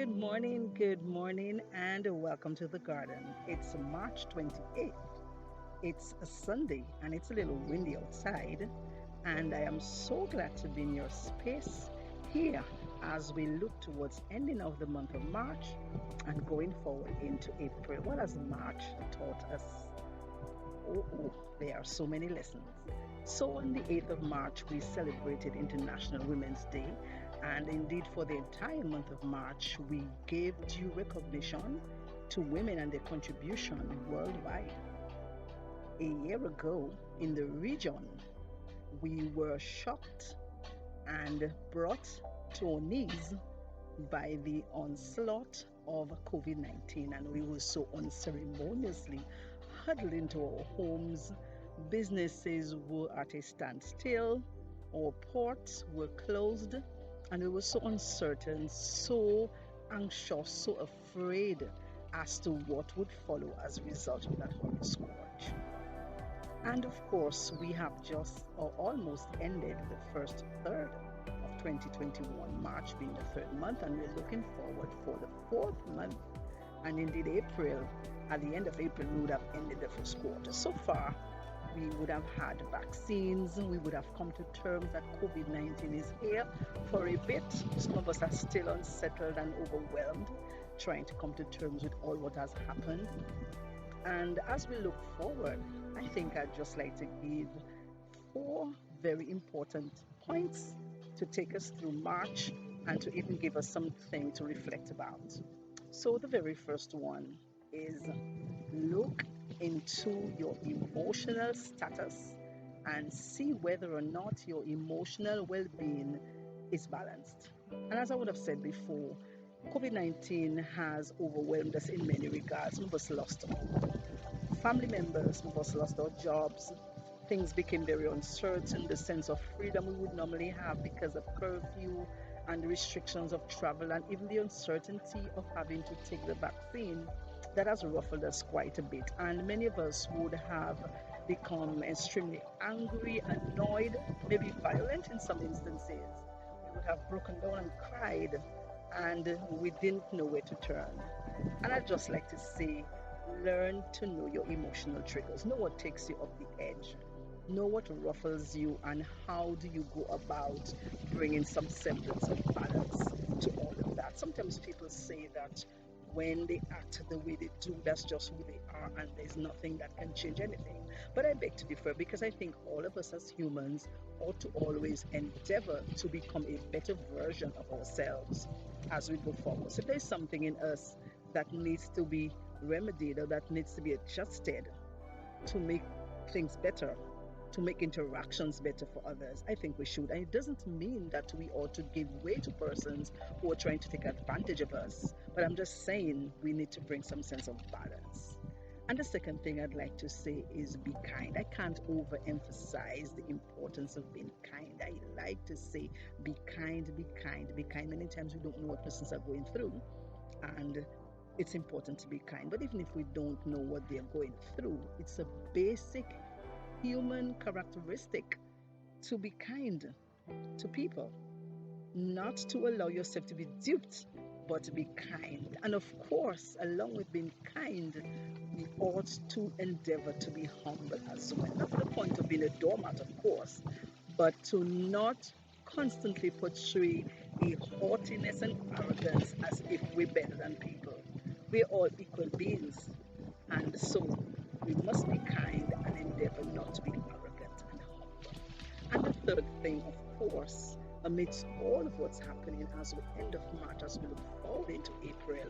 good morning, and welcome to the garden. It's March 28th. It's a Sunday, and it's a little windy outside. And I am so glad to be in your space here as we look towards ending of the month of March and going forward into April. What has March taught us? Oh, there are so many lessons. So, on the 8th of March, we celebrated International Women's Day, and indeed, for the entire month of March, we gave due recognition to women and their contribution worldwide. A year ago, in the region, we were shocked and brought to our knees by the onslaught of COVID 19, and we were so unceremoniously huddled into our homes. Businesses were at a standstill, our ports were closed, and we were so uncertain, so anxious, so afraid as to what would follow as a result of that horrid scourge. And of course, we have just or almost ended the first third of 2021, March being the third month, and we're looking forward for the fourth month. And indeed, April, at the end of April, we would have ended the first quarter. So far, we would have had vaccines, we would have come to terms that COVID 19 is here for a bit. Some of us are still unsettled and overwhelmed, trying to come to terms with all what has happened. And as we look forward, I think I'd just like to give four very important points to take us through March and to even give us something to reflect about. So, the very first one is look into your emotional status and see whether or not your emotional well being is balanced. And as I would have said before, COVID 19 has overwhelmed us in many regards. Some of us lost family members, some of us lost our jobs. Things became very uncertain. The sense of freedom we would normally have because of curfew and the restrictions of travel, and even the uncertainty of having to take the vaccine, that has ruffled us quite a bit. And many of us would have become extremely angry, annoyed, maybe violent in some instances. We would have broken down and cried, and we didn't know where to turn. And I'd just like to say, learn to know your emotional triggers. Know what takes you off the edge. Know what ruffles you, and how do you go about bringing some semblance of balance to all of that. Sometimes people say that when they act the way they do, that's just who they are, and there's nothing that can change anything. But I beg to differ, because I think all of us as humans ought to always endeavor to become a better version of ourselves as we go forward. So if there's something in us that needs to be remedied or that needs to be adjusted to make things better, to make interactions better for others, I think we should. And it doesn't mean that we ought to give way to persons who are trying to take advantage of us, but I'm just saying we need to bring some sense of balance. And the second thing I'd like to say is be kind. I can't overemphasize the importance of being kind. I like to say be kind, be kind, be kind. Many times we don't know what persons are going through, and it's important to be kind. But even if we don't know what they're going through, it's a basic human characteristic to be kind to people, not to allow yourself to be duped, but to be kind. And of course, along with being kind, we ought to endeavor to be humble as well. Not to the point of being a doormat, of course, but to not constantly portray a haughtiness and arrogance as if we're better than people. We're all equal beings, and so we must be kind and endeavor not to be arrogant and humble. And the third thing, of course, amidst all of what's happening as we end of March, as we look forward into April,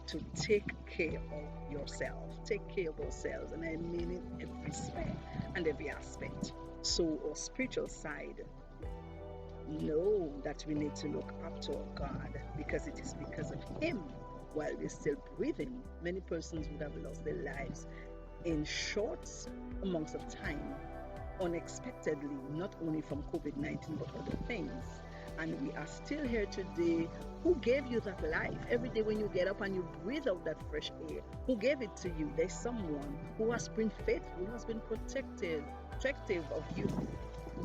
to take care of yourself. Take care of ourselves, and I mean in every sphere and every aspect. So, our spiritual side, know that we need to look up to our God, because it is because of Him, while we're still breathing, many persons would have lost their lives in short amounts of time, unexpectedly, not only from COVID 19 but other things. And we are still here today. Who gave you that life? Every day when you get up and you breathe out that fresh air, who gave it to you? There's someone who has been faithful, who has been protective of you.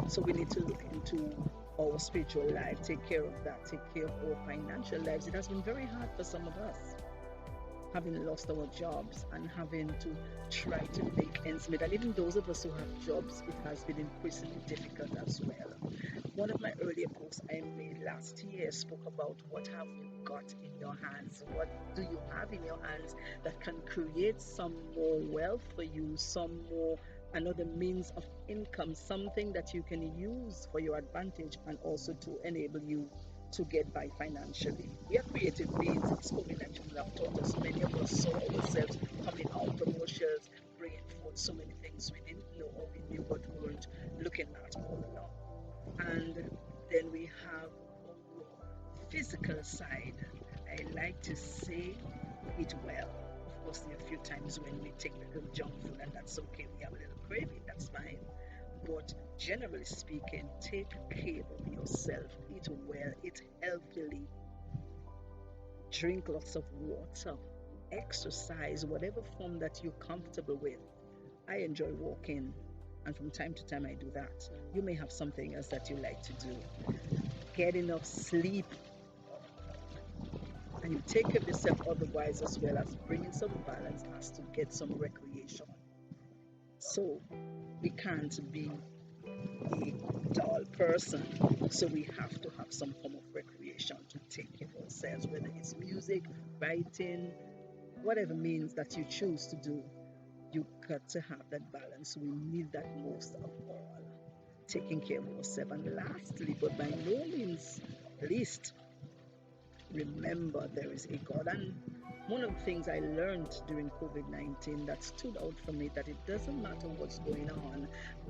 So we need to look into our spiritual life, take care of that, take care of our financial lives. It has been very hard for some of us, having lost our jobs and having to try to make ends meet. And even those of us who have jobs, it has been increasingly difficult as well. One of my earlier posts I made last year spoke about what have you got in your hands? What do you have in your hands that can create some more wealth for you, some more another means of income, something that you can use for your advantage and also to enable you to get by financially. We are creative beings. This COVID-19 have taught us. Many of us saw ourselves coming out of our shells, bringing forth so many things we didn't know or we knew but weren't looking at all along. And then we have our physical side. I like to say it well. Of course, there are a few times when we take a little junk food, and that's okay. We have a little craving, that's fine. But generally speaking, take care of yourself. Eat well, eat healthily, drink lots of water, exercise, whatever form that you're comfortable with. I enjoy walking, and from time to time I do that. You may have something else that you like to do. Get enough sleep, and you take care of yourself otherwise, as well as bringing some balance as to get some recreation. So we can't be a dull person, so we have to have some form of recreation to take care of ourselves, whether it's music, writing, whatever means that you choose to do. You got to have that balance. We need that most of all, taking care of ourselves. And lastly, but by no means least, remember there is a God. And one of the things I learned during COVID 19 that stood out for me, that it doesn't matter what's going on,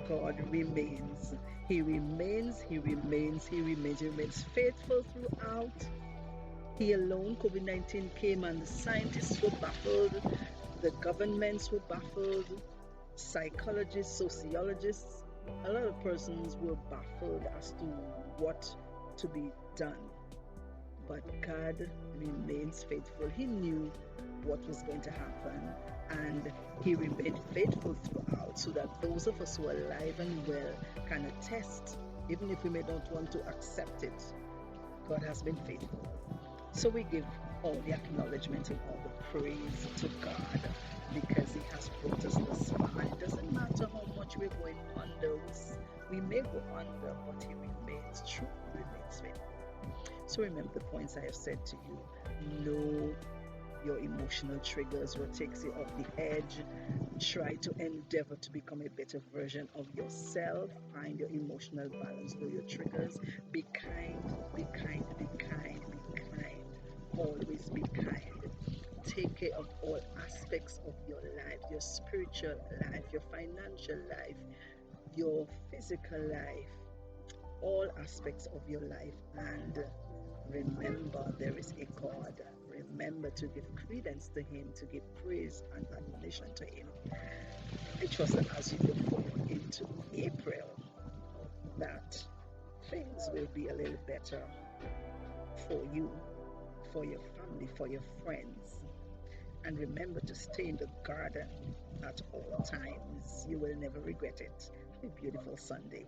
God remains. He remains, He remains, He remains, He remains faithful throughout. He alone, COVID 19 came and the scientists were baffled, the governments were baffled, psychologists, sociologists, a lot of persons were baffled as to what to be done. But God remains faithful. He knew what was going to happen, and He remained faithful throughout, so that those of us who are alive and well can attest, even if we may not want to accept it. God has been faithful. So we give all the acknowledgement and all the praise to God, because He has brought us thus far. And it doesn't matter how much we're going under. We may go under, but He remains true, remains faithful. So remember the points I have said to you. Know your emotional triggers, what takes you off the edge. Try to endeavor to become a better version of yourself. Find your emotional balance. Know your triggers. Be kind, be kind, be kind, be kind. Always be kind. Take care of all aspects of your life, your spiritual life, your financial life, your physical life, all aspects of your life. And remember, there is a God. Remember to give credence to Him, to give praise and admonition to Him. I trust that as you look forward into April, that things will be a little better for you, for your family, for your friends. And remember to stay in the garden at all times. You will never regret it. A beautiful Sunday.